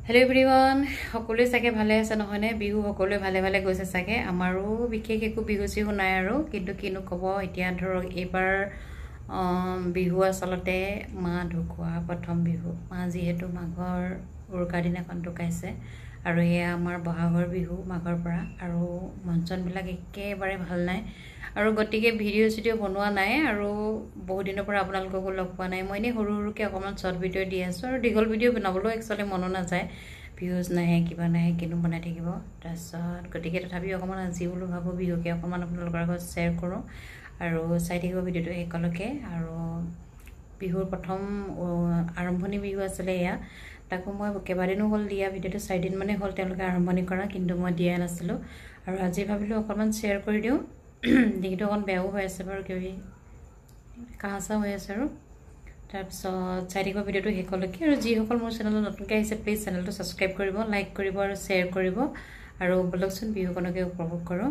hello everyone সকলোৱে চাগে ভালে আছে নহয়নে বিহু সকলোৱে ভালে ভালে গৈছে চাগে আমাৰো বিশেষ একো বিহু চিহু নাই আৰু কিন্তু কিনো কব এতিয়া ধৰক এবাৰ বিহু আসলতে মা ঢুকুৱা প্ৰথম বিহু মা যিহেতু মাঘৰ উৰুকা দিনাখন ঢুকাইছে আৰু এয়া আমাৰ বহাগৰ বিহু মাঘৰ পৰা আৰু মঞ্চন বিলাক একেবাৰে ভাল নাই আৰু গতিকে ভিডিও বনোৱা নাই আৰু বহু দিনৰ পৰা আপোনালোকক লগ পোৱা নাই মই নে হৰু হৰুকে অকমান শৰ্ট ভিডিও দি আছো আৰু দীঘল ভিডিও বনাবলৈ একচুয়ালি মন নাযায় ভিউজ নাই কিবা নাই কিনো বনাই থাকিব তাৰছত গতিকে তথাপি অকমান আজি বলো ভাবো বিহুকে অকমান আপোনালোকৰ লগত শ্বেয়াৰ কৰো আৰু চাই থাকিব ভিডিওটো একলকে আৰু বিহুৰ প্ৰথম আৰম্ভণি বিহু আছিল এয়া তাকো মই কেবাদিনো হল দিয়া ভিডিওটো 4 দিন মানে হল তেওঁলোকে আৰম্ভণি কৰা কিন্তু মই দিয়া নাছিলো আৰু আজি ভাবিলো অকমান শ্বেয়াৰ কৰি দিও ডিঙিটো অকন বেয়াও হৈ আছে বাৰু কিবি কাহসা হৈ আছে আৰু তাৰপিছত চাই থাকিব ভিডিওটো হেকলকে আৰু যি সকল মোৰ চেনেলত নতুনকৈ আহিছে প্লিজ চেনেলটো সাবস্ক্ৰাইব কৰিব লাইক কৰিব আৰু শ্বেয়াৰ কৰিব আৰু বলকচোন বিহুখনকে উপভোগ কৰো